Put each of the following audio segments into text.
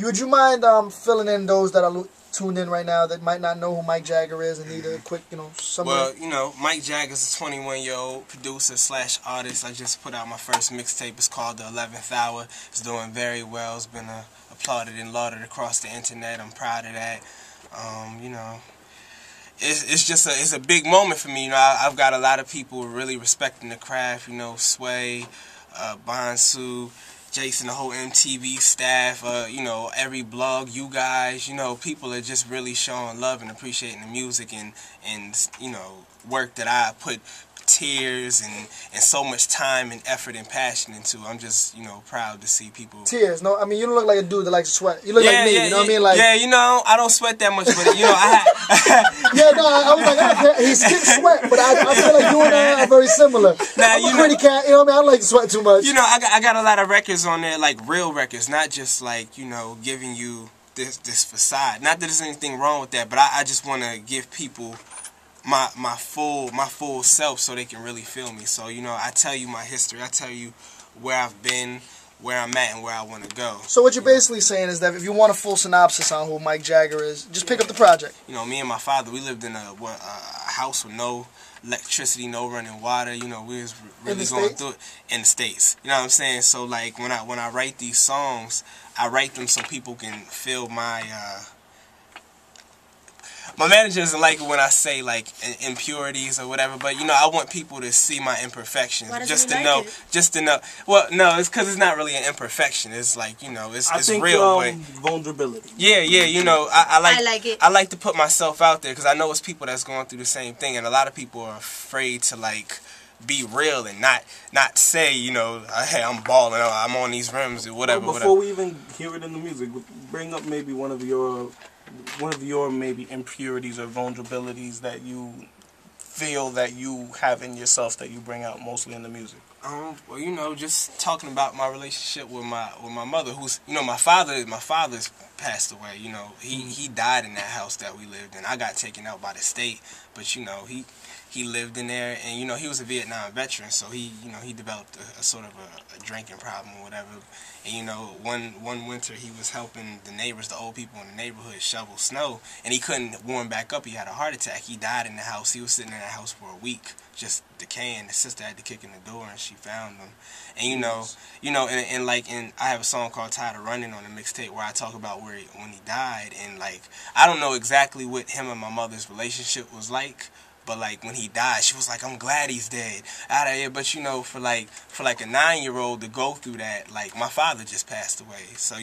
Would you mind filling in those that are tuned in right now that might not know who Mike Jaggerr is and need a quick, summary? Well, Mike Jagger's a 21-year-old producer / artist. I just put out my first mixtape. It's called The 11th Hour. It's doing very well. It's been applauded and lauded across the internet. I'm proud of that. It's a big moment for me. I've got a lot of people really respecting the craft. Sway, Bonsu, Jason, the whole MTV staff, every blog, you guys, people are just really showing love and appreciating the music and work that I put tears and so much time and effort and passion into. I'm just, proud to see people. Tears? No, I mean, you don't look like a dude that likes to sweat. You look like me, you know what I mean? Like, I don't sweat that much, but, I I was like, he skips sweat, but I feel like you and I are very similar. I'm a pretty cat, I don't like to sweat too much. I got a lot of records on there, like real records, not just like, giving you this facade. Not that there's anything wrong with that, but I just want to give people my full self so they can really feel me. So, I tell you my history. I tell you where I've been, where I'm at, and where I want to go. So what you're basically saying is that if you want a full synopsis on who Mike Jaggerr is, just pick up the project. Me and my father, we lived in a house with no electricity, no running water. We was really going through it in the States. You know what I'm saying? So, like, when I write these songs, I write them so people can feel my manager doesn't like it when I say, like, impurities or whatever, but, I want people to see my imperfections. Just to know. Well, no, it's because it's not really an imperfection. It's like, it's real. But vulnerability. Yeah, I like it. I like to put myself out there because I know it's people that's going through the same thing, and a lot of people are afraid to, like, be real and not say, hey, I'm balling, I'm on these rims or whatever. Well, before we even hear it in the music, bring up maybe one of your maybe impurities or vulnerabilities that you feel that you have in yourself that you bring out mostly in the music. Well, just talking about my relationship with my mother, who's, my father's passed away. He died in that house that we lived in. I got taken out by the state, but he lived in there, and he was a Vietnam veteran, so he developed a sort of a drinking problem or whatever. And one winter he was helping the neighbors, the old people in the neighborhood, shovel snow, and he couldn't warm back up. He had a heart attack. He died in the house. He was sitting in that house for a week, just decaying. The sister had to kick in the door, and she found him. And I have a song called "Tired of Running" on the mixtape where I talk about when he died, and like I don't know exactly what him and my mother's relationship was like. But like when he died, she was like, "I'm glad he's dead." Out of here. But for like a 9-year-old to go through that, like my father just passed away. So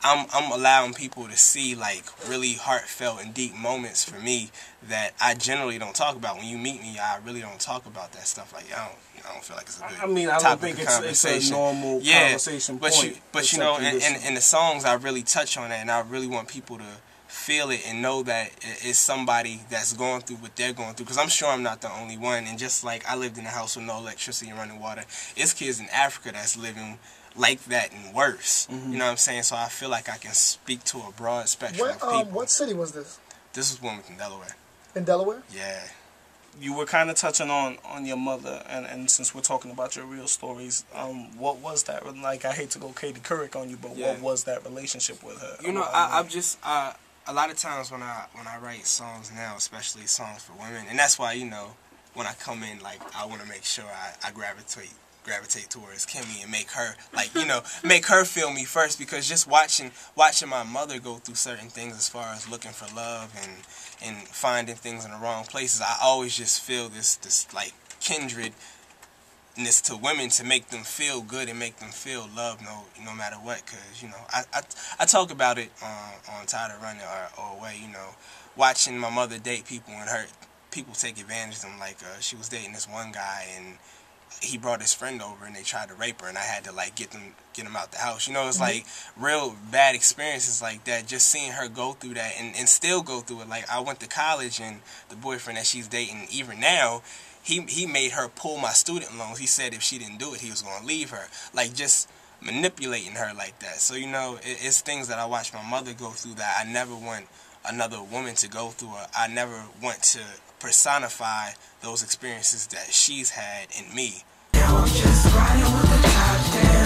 I'm allowing people to see like really heartfelt and deep moments for me that I generally don't talk about. When you meet me, I really don't talk about that stuff. Like I don't feel like it's a good. I mean, I don't think it's a normal conversation point. But in the songs, I really touch on that, and I really want people to feel it and know that it's somebody that's going through what they're going through, because I'm sure I'm not the only one. And just like I lived in a house with no electricity and running water, it's kids in Africa that's living like that and worse. You know what I'm saying? So I feel like I can speak to a broad spectrum of people. What city was this? This was Wilmington, Delaware. In Delaware? Yeah. You were kind of touching on your mother, and since we're talking about your real stories, what was that like? I hate to go Katie Couric on you, but what was that relationship with her? I'm just a lot of times when I write songs now, especially songs for women, and that's why when I come in, like I want to make sure I gravitate towards Kimmy and make her make her feel me first, because just watching my mother go through certain things as far as looking for love and finding things in the wrong places, I always just feel this like kindredness to women, to make them feel good and make them feel loved no matter what. Because I talk about it on Tired of Running or Away, watching my mother date people and people take advantage of them. Like she was dating this one guy, and he brought his friend over and they tried to rape her, and I had to like get him out the house. It's like real bad experiences like that, just seeing her go through that and still go through it. Like I went to college, and the boyfriend that she's dating even now, he made her pull my student loans. He said if she didn't do it, he was going to leave her. Like just manipulating her like that. So it's things that I watched my mother go through that I never want another woman to go through. I never want to personify those experiences that she's had in me. Now I'm just riding with the top down.